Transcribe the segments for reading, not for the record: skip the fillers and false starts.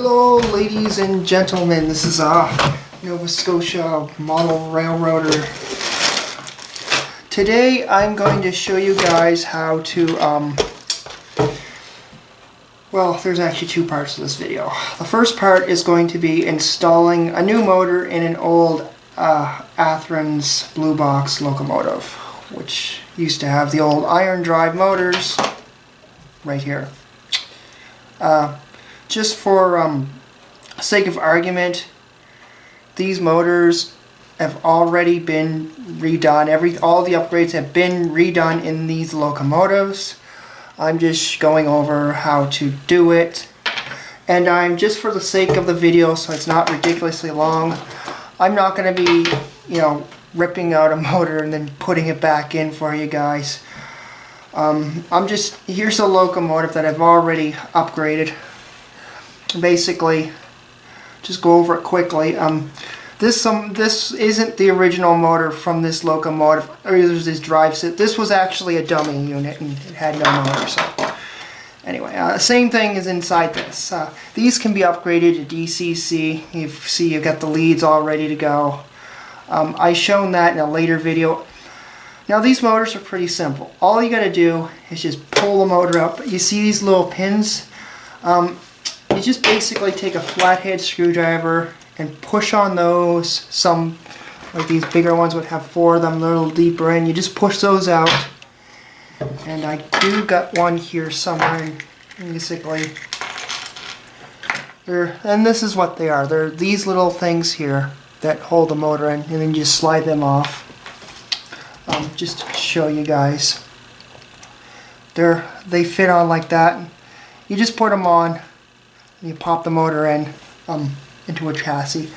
Hello ladies and gentlemen, this is Nova Scotia Model Railroader. Today I'm going to show you guys how to, well, there's actually two parts to this video. The first part is going to be installing a new motor in an old Athens Blue Box locomotive, which used to have the old iron drive motors right here. Just for sake of argument, these motors have already been redone. All the upgrades have been redone in these locomotives. I'm just going over how to do it, and I'm just for the sake of the video, so it's not ridiculously long, I'm not going to be, ripping out a motor and then putting it back in for you guys. Here's a locomotive that I've already upgraded. Basically, just go over it quickly. This isn't the original motor from this locomotive, or there's this drive set. This was actually a dummy unit and it had no motor. So anyway, same thing is inside this. These can be upgraded to DCC. You've got the leads all ready to go. I've shown that in a later video. Now these motors are pretty simple. All you got to do is just pull the motor up. You see these little pins? You just basically take a flathead screwdriver and push on those. Some, like these bigger ones, would have 4 of them, a little deeper in. You just push those out. And I do got one here somewhere. Basically, and this is what they are. They're these little things here that hold the motor in, and then you just slide them off. Just to show you guys. They fit on like that. You just put them on. You pop the motor in into a chassis.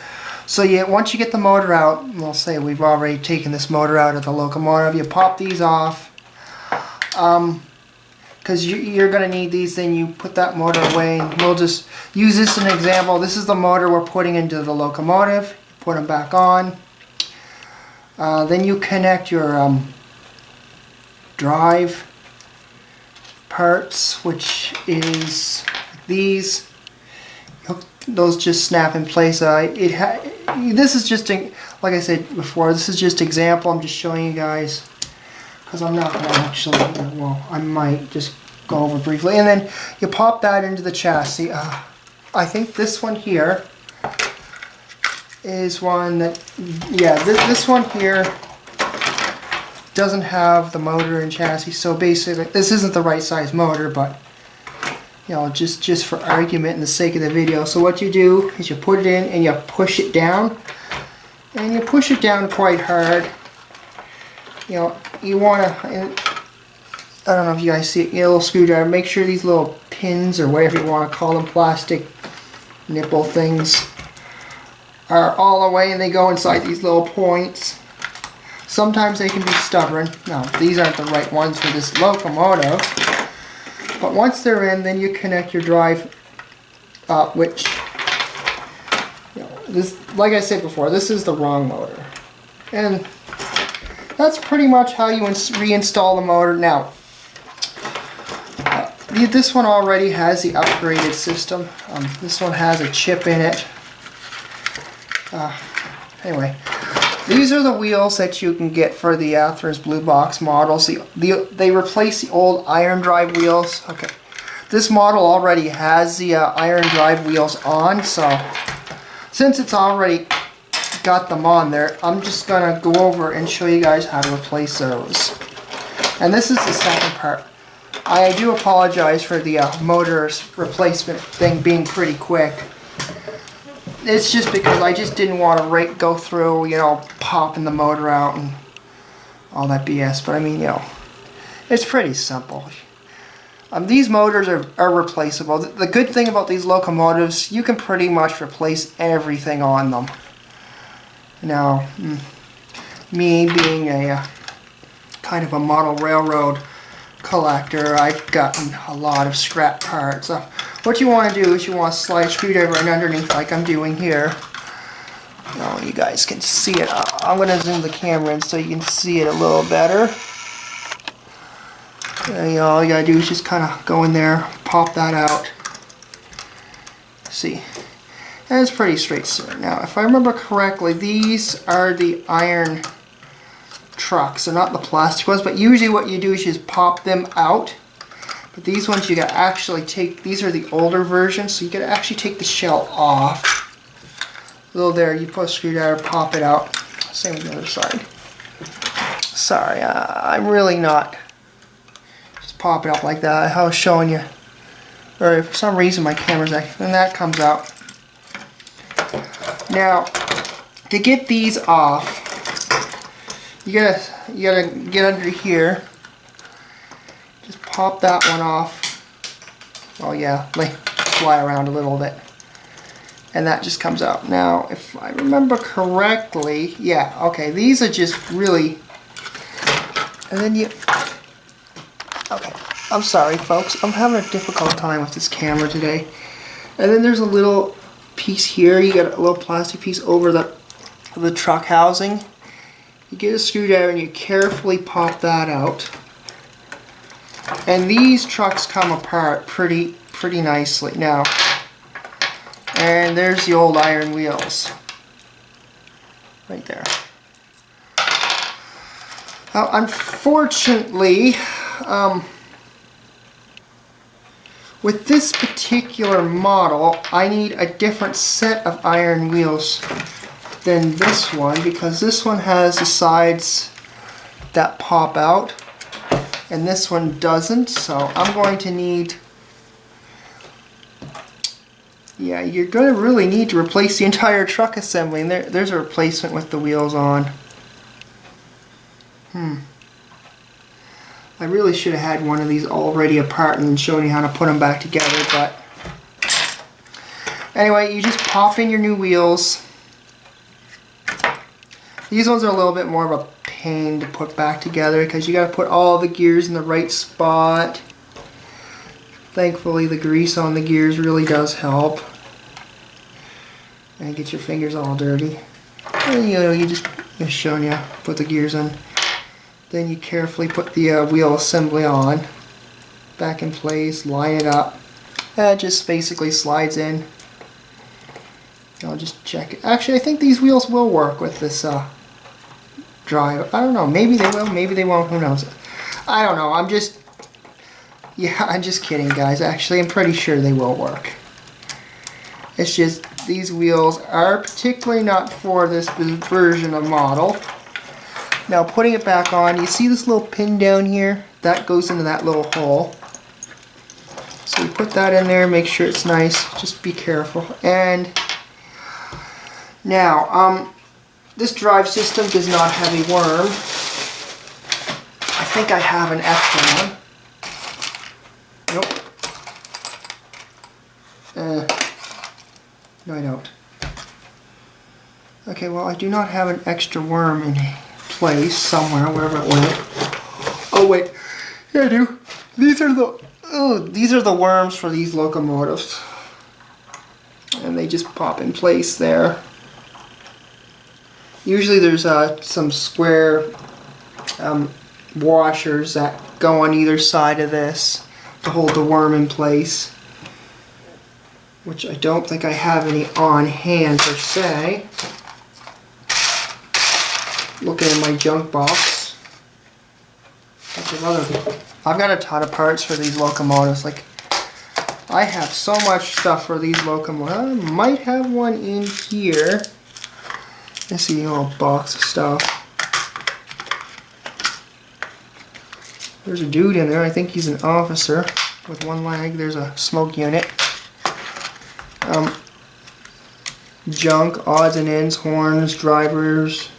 So once you get the motor out, we'll say we've already taken this motor out of the locomotive, you pop these off, because you're going to need these. Then you put that motor away, and we'll just use this as an example. This is the motor we're putting into the locomotive. Put them back on. Then you connect your drive parts, which is these. Those just snap in place. This is just, like I said before, this is just example. I'm just showing you guys, because I'm not going to actually, well, I might just go over briefly. And then you pop that into the chassis. I think this one here is one that, yeah, this one here doesn't have the motor and chassis. So basically, this isn't the right size motor, but just for argument and the sake of the video. So what you do is you put it in and you push it down, and you push it down quite hard. You want to, I don't know if you guys see it, a little screwdriver, make sure these little pins, or whatever you want to call them, plastic nipple things, are all the way, and they go inside these little points. Sometimes they can be stubborn. No, these aren't the right ones for this locomotive. But once they're in, then you connect your drive, which, this, like I said before, this is the wrong motor. And that's pretty much how you reinstall the motor. Now, this one already has the upgraded system. This one has a chip in it. Anyway, these are the wheels that you can get for the Athens Blue Box models. They replace the old iron drive wheels. Okay, this model already has the iron drive wheels on, so since it's already got them on there, I'm just going to go over and show you guys how to replace those. And this is the second part. I do apologize for the motor's replacement thing being pretty quick. It's just because I just didn't want to go through, popping the motor out and all that BS. But I mean, it's pretty simple. These motors are replaceable. The good thing about these locomotives, you can pretty much replace everything on them. Now, me being a kind of a model railroad collector, I've gotten a lot of scrap parts. What you want to do is you want to slide a screwdriver in underneath, like I'm doing here. You guys can see it. I'm going to zoom the camera in so you can see it a little better. All you got to do is just kind of go in there, pop that out. See, and it's pretty straight. Now, if I remember correctly, these are the iron trucks. They're not the plastic ones, but usually what you do is you just pop them out. But these ones you gotta actually take, these are the older versions, so you gotta actually take the shell off. A little there, you put a screwdriver, pop it out. Same with the other side. Sorry, I'm really not. Just pop it up like that. I was showing you. Or for some reason my camera's acting, and that comes out. Now, to get these off, you gotta get under here. Just pop that one off. Oh yeah, like fly around a little bit. And that just comes out. Now, if I remember correctly, yeah, okay, these are just really, and then you, okay, I'm sorry folks, I'm having a difficult time with this camera today. And then there's a little piece here, you got a little plastic piece over the truck housing. You get a screwdriver and you carefully pop that out. And these trucks come apart pretty nicely. Now, and there's the old iron wheels. Right there. Now, unfortunately, with this particular model, I need a different set of iron wheels than this one, because this one has the sides that pop out and this one doesn't. So I'm going to need, yeah, you're going to really need to replace the entire truck assembly, and there's a replacement with the wheels on. I really should have had one of these already apart and shown you how to put them back together, but anyway, you just pop in your new wheels. These ones are a little bit more of a pain to put back together because you got to put all the gears in the right spot. Thankfully, the grease on the gears really does help. And get your fingers all dirty. And you just showing you put the gears in. Then you carefully put the wheel assembly on, back in place, line it up. That just basically slides in. I'll just check it. Actually, I think these wheels will work with this drive. I don't know. Maybe they will. Maybe they won't. Who knows? I don't know. I'm just kidding, guys. Actually, I'm pretty sure they will work. It's just these wheels are particularly not for this version of model. Now, putting it back on, you see this little pin down here? That goes into that little hole. So you put that in there, make sure it's nice. Just be careful. And now, this drive system does not have a worm. I think I have an extra one. Nope. No, I don't. Okay, well, I do not have an extra worm in place somewhere, wherever it went. Oh wait, yeah, I do. These are the worms for these locomotives, and they just pop in place there. Usually there's some square washers that go on either side of this to hold the worm in place, which I don't think I have any on hand per se. Looking in my junk box. I've got a ton of parts for these locomotives. Like, I have so much stuff for these locomotives. I might have one in here. Let's see, a little box of stuff. There's a dude in there. I think he's an officer with one leg. There's a smoke unit. Junk, odds and ends, horns, drivers,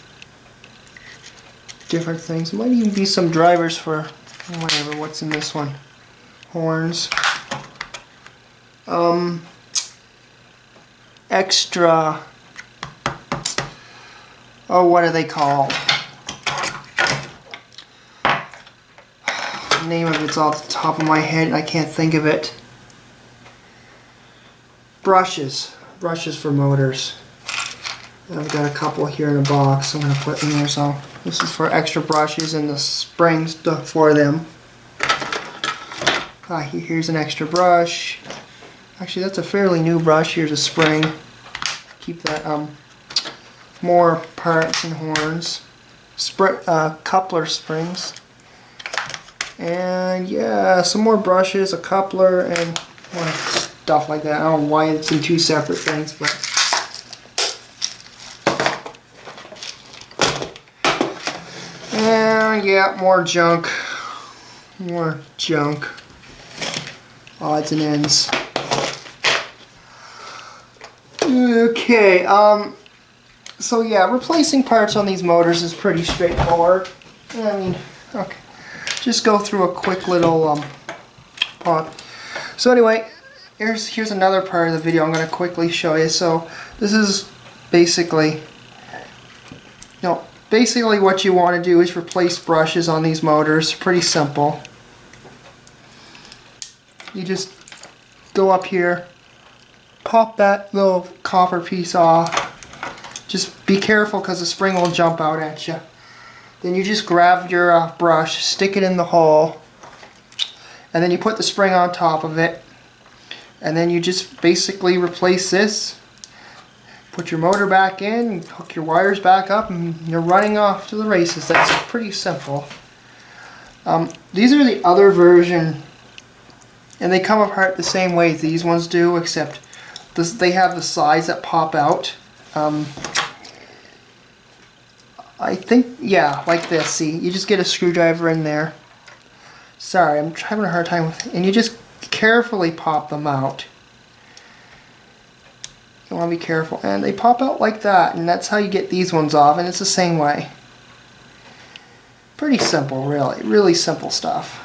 different things. Might even be some drivers for whatever. What's in this one? Horns. Extra. Oh, what are they called? The name of it's off the top of my head and I can't think of it. Brushes. Brushes for motors. I've got a couple here in a box I'm going to put in there. So this is for extra brushes and the springs for them. Here's an extra brush. Actually, that's a fairly new brush. Here's a spring. Keep that, more parts and horns. Coupler springs. And yeah, some more brushes, a coupler, and more stuff like that. I don't know why it's in two separate things, but and yeah, more junk. More junk. Odds and ends. Okay, so yeah, replacing parts on these motors is pretty straightforward. I mean, okay. Just go through a quick little pop. So anyway, here's another part of the video I'm going to quickly show you. So this is basically, basically what you want to do is replace brushes on these motors. Pretty simple. You just go up here, pop that little copper piece off. Just be careful because the spring will jump out at you. Then you just grab your brush, stick it in the hole, and then you put the spring on top of it, and then you just basically replace this, put your motor back in, hook your wires back up, and you're running off to the races. That's pretty simple. These are the other version, and they come apart the same way as these ones do, except they have the sides that pop out. I think, yeah, like this. See, you just get a screwdriver in there. Sorry, I'm having a hard time with it. And you just carefully pop them out. You want to be careful. And they pop out like that, and that's how you get these ones off, and it's the same way. Pretty simple, really. Really simple stuff.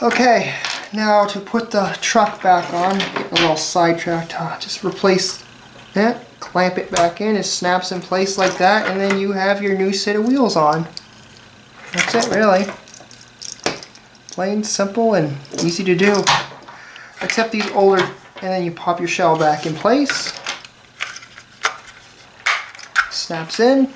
Okay, now to put the truck back on, get a little sidetracked. Just replace that. Clamp it back in, it snaps in place like that, and then you have your new set of wheels on. That's it, really. Plain, simple, and easy to do. Except these older, and then you pop your shell back in place. Snaps in.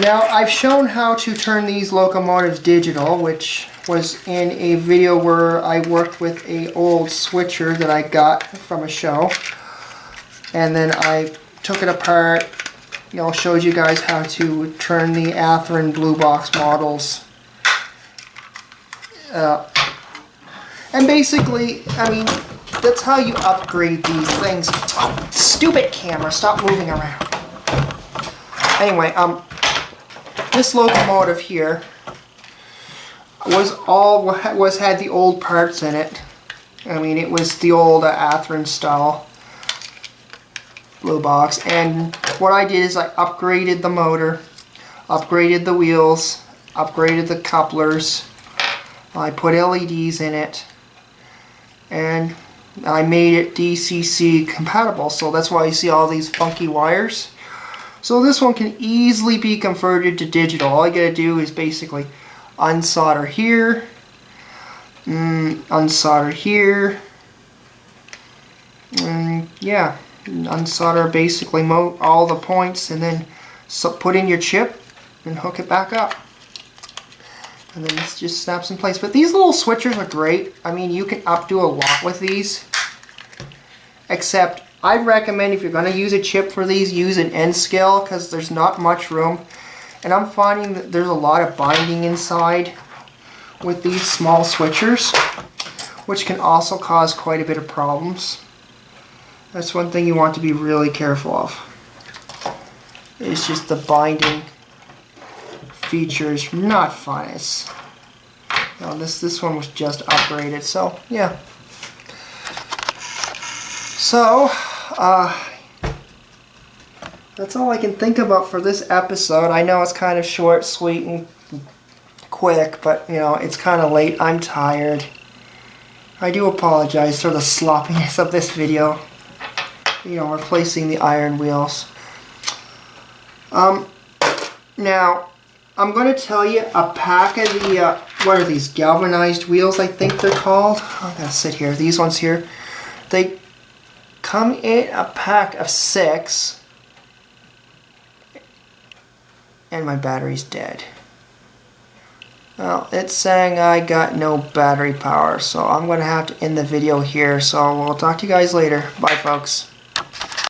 Now, I've shown how to turn these locomotives digital, which was in a video where I worked with an old switcher that I got from a show. And then I took it apart, showed you guys how to turn the Athearn blue box models. And basically, I mean, that's how you upgrade these things. Oh, stupid camera, stop moving around. Anyway, this locomotive here had the old parts in it. I mean, it was the old Athearn style blue box, and what I did is I upgraded the motor, upgraded the wheels, upgraded the couplers, I put LEDs in it, and I made it DCC compatible, so that's why you see all these funky wires. So this one can easily be converted to digital. All I gotta do is basically unsolder here, unsolder here, and yeah, unsolder basically all the points, and then put in your chip and hook it back up, and then this just snaps in place. But these little switchers are great. I mean, you can do a lot with these, except I'd recommend if you're going to use a chip for these, use an N scale, because there's not much room, and I'm finding that there's a lot of binding inside with these small switchers, which can also cause quite a bit of problems. That's one thing you want to be really careful of. It's just the binding features, not fun. This one was just upgraded, so yeah. So that's all I can think about for this episode. I know it's kind of short, sweet, and quick, but it's kind of late. I'm tired. I do apologize for the sloppiness of this video. Replacing the iron wheels. Now, I'm going to tell you a pack of the, what are these, galvanized wheels, I think they're called. I'm going to sit here. These ones here. They come in a pack of 6. And my battery's dead. Well, it's saying I got no battery power, so I'm going to have to end the video here. So we'll talk to you guys later. Bye, folks.